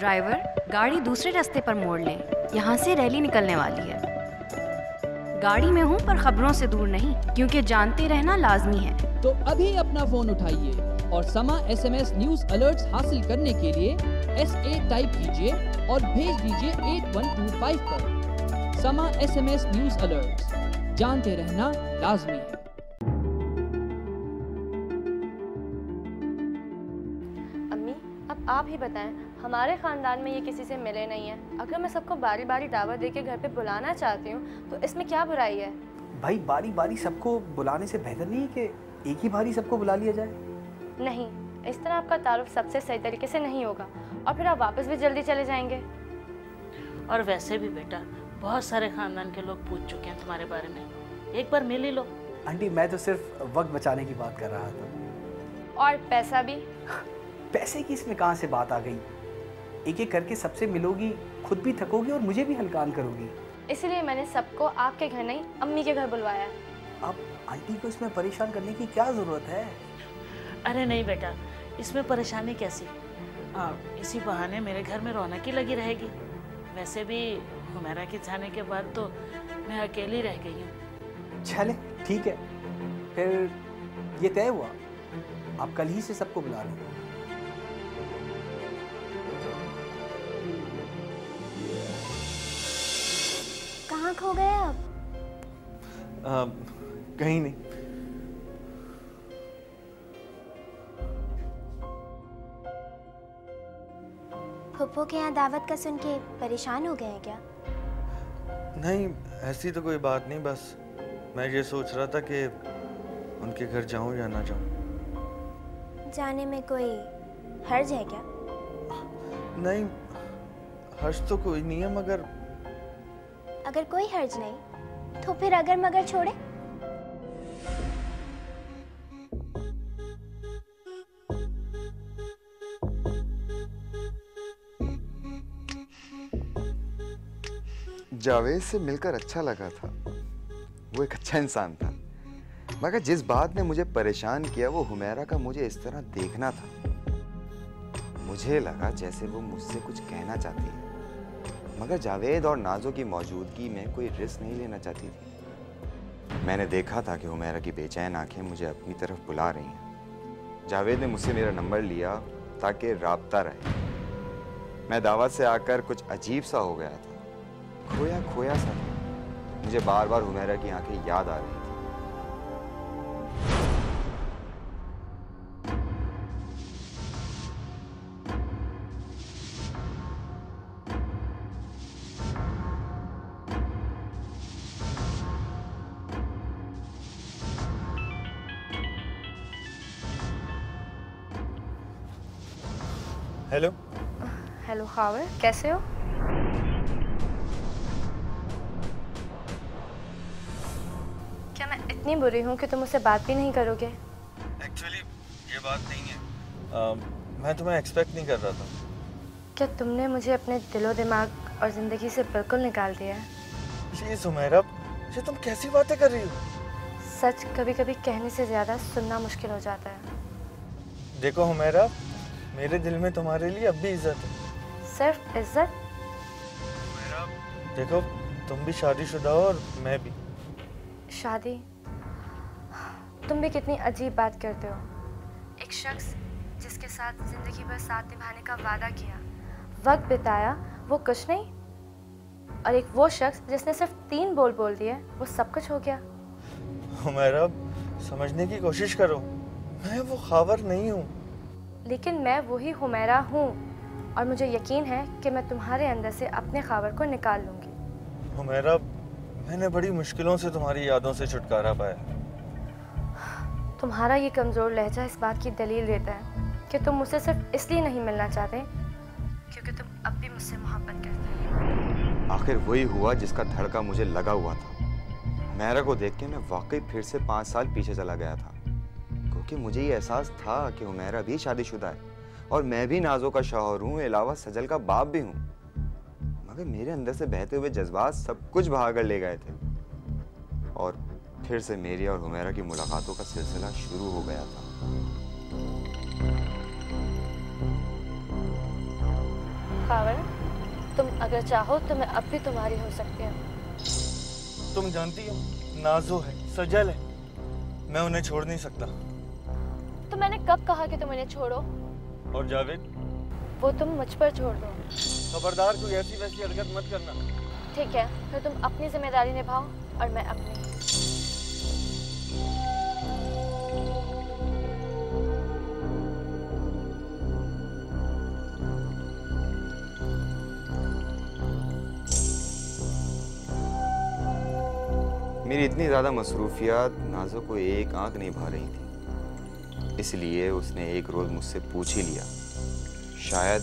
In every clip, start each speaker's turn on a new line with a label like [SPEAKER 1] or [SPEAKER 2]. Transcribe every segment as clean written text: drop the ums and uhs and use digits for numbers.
[SPEAKER 1] Driver, गाड़ी दूसरे रास्ते पर मोड़ लें, यहाँ से रैली निकलने वाली है। गाड़ी में हूँ पर खबरों से दूर नहीं, क्योंकि जानते रहना लाजमी है।
[SPEAKER 2] तो अभी अपना फोन उठाइए और समा SMS न्यूज अलर्ट्स हासिल करने के लिए SA टाइप कीजिए और भेज दीजिए 8125 पर। समा SMS न्यूज अलर्ट्स, जानते रहना लाजमी है।
[SPEAKER 3] अम्मी, अब आप ही बताएं, हमारे ख़ानदान में ये किसी से मिले नहीं हैं। अगर मैं सबको बारी बारी दावत दे के घर पे बुलाना चाहती हूँ तो इसमें क्या बुराई है?
[SPEAKER 4] भाई बारी बारी सबको बुलाने से बेहतर नहीं है कि एक ही बारी सबको बुला लिया जाए?
[SPEAKER 3] नहीं, इस तरह आपका तारुफ सबसे सही तरीके से नहीं होगा और फिर आप वापस भी जल्दी चले जाएंगे।
[SPEAKER 5] और वैसे भी बेटा, बहुत सारे खानदान के लोग पूछ चुके हैं तुम्हारे बारे में, एक बार मिल ही लो।
[SPEAKER 4] आंटी, मैं तो सिर्फ वक्त बचाने की बात कर रहा था।
[SPEAKER 3] और पैसा भी।
[SPEAKER 4] पैसे की इसमें कहाँ से बात आ गई? एक एक करके सबसे मिलोगी, खुद भी थकोगी और मुझे भी हल्कान करोगी।
[SPEAKER 3] इसलिए मैंने सबको आपके घर नहीं, अम्मी के घर बुलवाया।
[SPEAKER 4] अब आंटी को इसमें परेशान करने की क्या ज़रूरत है?
[SPEAKER 5] अरे नहीं बेटा, इसमें परेशानी कैसी? इसी बहाने मेरे घर में रौनक ही लगी रहेगी। वैसे भी हुमैरा के जाने के बाद तो मैं अकेली रह गई हूँ।
[SPEAKER 4] चले ठीक है, फिर ये तय हुआ, आप कल ही से सबको बुला लें।
[SPEAKER 6] कहाँ खो गए आप?
[SPEAKER 7] कहीं नहीं।
[SPEAKER 6] फुप्पो के यहाँ दावत का सुन के परेशान हो गए हैं क्या?
[SPEAKER 7] नहीं, ऐसी तो कोई बात नहीं, बस मैं ये सोच रहा था कि उनके घर जाऊं या ना जाऊं।
[SPEAKER 6] जाने में कोई हर्ज है क्या?
[SPEAKER 7] नहीं, हर्ज तो कोई नहीं है, मगर
[SPEAKER 6] अगर कोई हर्ज नहीं तो फिर अगर मगर छोड़े?
[SPEAKER 8] जावेद से मिलकर अच्छा लगा था। वो एक अच्छा इंसान था, मगर जिस बात ने मुझे परेशान किया वो हुमैरा का मुझे इस तरह देखना था। मुझे लगा जैसे वो मुझसे कुछ कहना चाहती है, मगर जावेद और नाजो की मौजूदगी में कोई रिस्क नहीं लेना चाहती थी। मैंने देखा था कि हुमैरा की बेचैन आंखें मुझे अपनी तरफ बुला रही हैं। जावेद ने मुझसे मेरा नंबर लिया ताकि राब्ता रहे। मैं दावत से आकर कुछ अजीब सा हो गया था, खोया खोया सा था। मुझे बार बार हुमैरा की आंखें याद आ रही थी।
[SPEAKER 7] हेलो।
[SPEAKER 3] हेलो खावर, कैसे हो? क्या मैं इतनी बुरी हूँ कि तुम मुझसे बात भी नहीं करोगे?
[SPEAKER 7] एक्चुअली ये बात नहीं है, मैं तुम्हें एक्सपेक्ट नहीं कर रहा था।
[SPEAKER 3] क्या तुमने मुझे अपने दिलो दिमाग और ज़िंदगी से बिल्कुल निकाल दिया है?
[SPEAKER 7] ये हुमैरा, ये तुम कैसी बातें कर रही हो?
[SPEAKER 3] सच कभी कभी कहने से ज़्यादा सुनना मुश्किल हो जाता है।
[SPEAKER 7] देखो हुमैरा, मेरे दिल में तुम्हारे लिए अब भी इज्जत है।
[SPEAKER 3] सिर्फ इज्जत?
[SPEAKER 7] हुमैरा, देखो तुम भी शादीशुदा हो और मैं भी।
[SPEAKER 3] शादी? तुम भी कितनी अजीब बात करते हो। एक शख्स जिसके साथ जिंदगी भर साथ निभाने का वादा किया, वक्त बिताया, वो कुछ नहीं, और एक वो शख्स जिसने सिर्फ 3 बोल बोल दिए, वो सब कुछ हो गया।
[SPEAKER 7] हुमैरा, समझने की कोशिश करो, मैं वो खावर नहीं हूँ।
[SPEAKER 3] लेकिन मैं वही हुमैरा हूँ और मुझे यकीन है कि मैं तुम्हारे अंदर से अपने खावर को निकाल लूँगी।
[SPEAKER 7] हुमैरा, मैंने बड़ी मुश्किलों से तुम्हारी यादों से छुटकारा पाया।
[SPEAKER 3] तुम्हारा ये कमज़ोर लहजा इस बात की दलील देता है कि तुम मुझसे सिर्फ इसलिए नहीं मिलना चाहते क्योंकि तुम अब भी मुझसे मोहब्बत करते हो।
[SPEAKER 8] आखिर वही हुआ जिसका धड़का मुझे लगा हुआ था। हुमैरा को देख के मैं वाकई फिर से 5 साल पीछे चला गया था, क्योंकि मुझे ये एहसास था कि हुमैरा भी शादीशुदा है और मैं भी नाजो का शौहर हूँ, अलावा सजल का बाप भी हूँ। मगर मेरे अंदर से बहते हुए जज्बात सब कुछ बहा कर ले गए थे और फिर से मेरी और हुमैरा की मुलाकातों का सिलसिला शुरू हो गया था।
[SPEAKER 3] खावर, तुम अगर चाहो तो मैं अब भी तुम्हारी हो सकती हूँ।
[SPEAKER 7] तुम जानती हो नाजो है, सजल है, मैं उन्हें छोड़ नहीं सकता।
[SPEAKER 3] तो मैंने कब कहा कि तुम इन्हें छोड़ो?
[SPEAKER 7] और जावेद?
[SPEAKER 3] वो तुम मुझ पर छोड़ दो।
[SPEAKER 7] खबरदार कोई ऐसी वैसी हरकत मत करना।
[SPEAKER 3] ठीक है, फिर तुम अपनी जिम्मेदारी निभाओ और मैं अपनी।
[SPEAKER 8] मेरी इतनी ज़्यादा मसरूफियात नाज़ो को एक आंख नहीं भा रही थी, इसलिए उसने एक रोज़ मुझसे पूछ ही लिया। शायद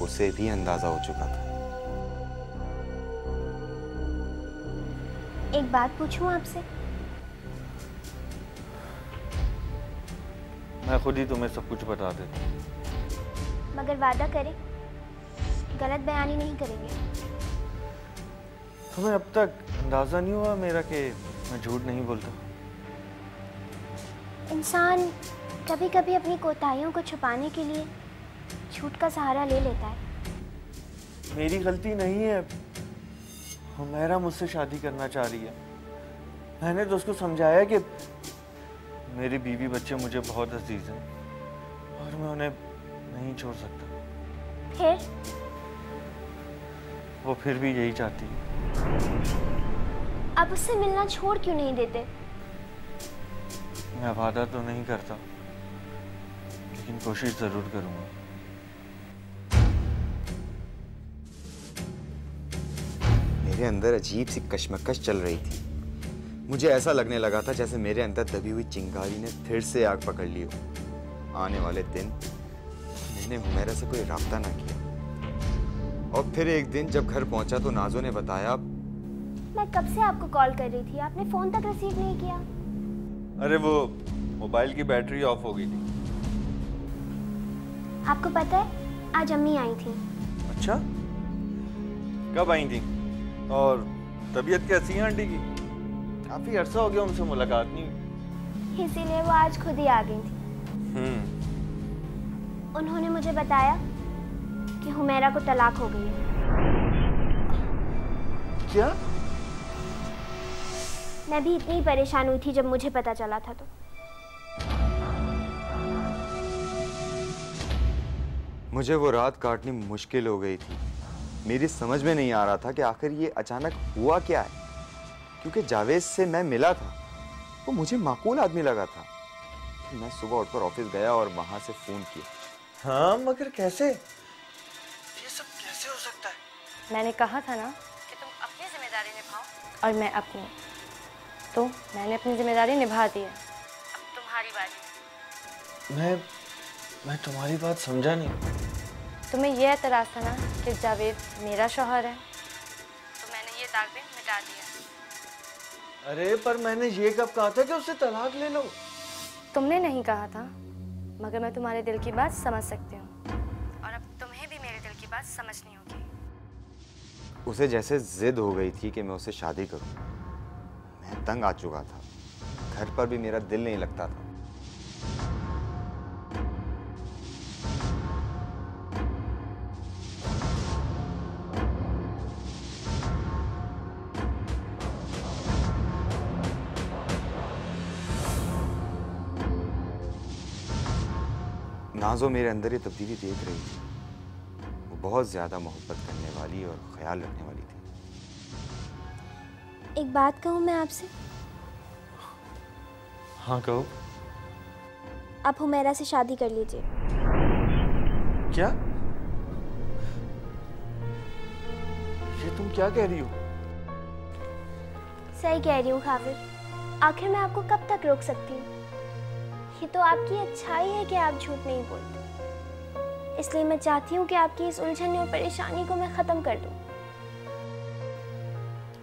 [SPEAKER 8] उसे भी अंदाज़ा हो चुका था।
[SPEAKER 6] एक बात पूछूं आपसे?
[SPEAKER 7] मैं खुद ही तुम्हें सब कुछ बता देता,
[SPEAKER 6] मगर वादा करें गलत बयानी नहीं करेंगे।
[SPEAKER 7] तुम्हें अब तक अंदाजा नहीं हुआ मेरा कि मैं झूठ नहीं बोलता?
[SPEAKER 6] इंसान कभी कभी अपनी कोताहियों को छुपाने के लिए झूठ का सहारा ले लेता है।
[SPEAKER 7] मेरी गलती नहीं है, हुमैरा मुझसे शादी करना चाह रही है। मैंने तो उसको समझाया कि मेरी बीवी बच्चे मुझे बहुत अजीज हैं और मैं उन्हें नहीं छोड़ सकता।
[SPEAKER 6] फिर
[SPEAKER 7] वो फिर भी यही चाहती है।
[SPEAKER 6] आप उससे मिलना छोड़ क्यों नहीं देते?
[SPEAKER 7] मैं वादा तो नहीं करता, लेकिन कोशिश जरूर करूंगा।
[SPEAKER 8] मेरे अंदर अजीब सी कशमकश चल रही थी। मुझे ऐसा लगने लगा था जैसे मेरे अंदर दबी हुई चिंगारी ने फिर से आग पकड़ ली हो। आने वाले दिन मैंने हुमैरा से कोई राब्ता ना किया, और फिर एक दिन जब घर पहुंचा तो नाजो ने बताया।
[SPEAKER 6] मैं कब से आपको कॉल कर रही थी, आपने फोन तक रिसीव नहीं किया।
[SPEAKER 7] अरे वो मोबाइल की बैटरी ऑफ हो गई थी।
[SPEAKER 6] आपको पता है आज अम्मी आई थी।
[SPEAKER 7] अच्छा, कब आई थी और तबीयत कैसी है आंटी की? काफी अरसा हो गया उनसे मुलाकात नहीं।
[SPEAKER 6] इसीलिए वो आज खुद ही आ गई थी। उन्होंने मुझे बताया कि हुमैरा को तलाक हो गई है।
[SPEAKER 7] क्या?
[SPEAKER 6] मैं भी इतनी परेशान हुई थी जब मुझे पता चला था। तो
[SPEAKER 8] मुझे वो रात काटनी मुश्किल हो गई थी। मेरी समझ में नहीं आ रहा था कि आखिर ये अचानक हुआ क्या है, क्योंकि जावेद से मैं मिला था, वो मुझे माकूल आदमी लगा था। मैं सुबह उठकर ऑफिस गया और वहां से फोन किया।
[SPEAKER 7] हाँ, मगर कैसे? ये सब कैसे हो सकता है?
[SPEAKER 3] मैंने कहा था ना कि तुम अपनी जिम्मेदारी निभाओ और मैं अपनी। तो मैंने अपनी जिम्मेदारी निभा दी है, अब तुम्हारी बारी।
[SPEAKER 7] मैं तुम्हारी बात समझा नहीं।
[SPEAKER 3] तुम्हें यह एतराज था ना कि जावेद मेरा शौहर है, तो मैंने ये दाग भी मिटा दिया।
[SPEAKER 7] अरे पर मैंने ये कब कहा था कि उससे तलाक ले लो?
[SPEAKER 3] तुमने नहीं कहा था, मगर मैं तुम्हारे दिल की बात समझ सकती हूँ, और अब तुम्हें भी मेरे दिल की बात समझनी होगी।
[SPEAKER 8] उसे जैसे जिद हो गई थी कि मैं उससे शादी करूं। मैं तंग आ चुका था, घर पर भी मेरा दिल नहीं लगता था। नाजो मेरे अंदर ये तब्दीली देख रही थी। वो बहुत ज्यादा मोहब्बत करने वाली और ख्याल रखने वाली थी।
[SPEAKER 6] एक बात कहूँ मैं आपसे?
[SPEAKER 7] हाँ कहो।
[SPEAKER 6] आप हुमैरा से शादी कर लीजिए।
[SPEAKER 7] क्या? ये तुम क्या कह रही हो?
[SPEAKER 6] सही कह रही हूँ खाविर। आखिर मैं आपको कब तक रोक सकती हूँ? ये तो आपकी अच्छाई है कि आप झूठ नहीं बोलते, इसलिए मैं चाहती हूँ कि आपकी इस उलझन और परेशानी को मैं खत्म कर दूँ।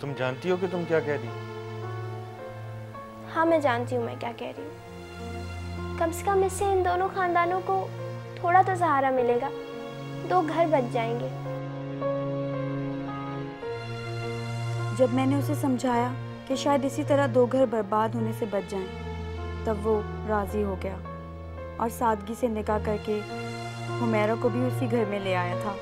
[SPEAKER 7] तुम जानती हो कि तुम क्या कह रही हो?
[SPEAKER 6] हाँ, मैं जानती हूँ मैं क्या कह रही हूँ। कम से कम इससे इन दोनों खानदानों को थोड़ा तो सहारा मिलेगा, 2 घर बच जाएंगे।
[SPEAKER 9] जब मैंने उसे समझाया कि शायद इसी तरह 2 घर बर्बाद होने से बच जाएं, तब वो राजी हो गया और सादगी से निकाह करके हुमैरा को भी उसी घर में ले आया था।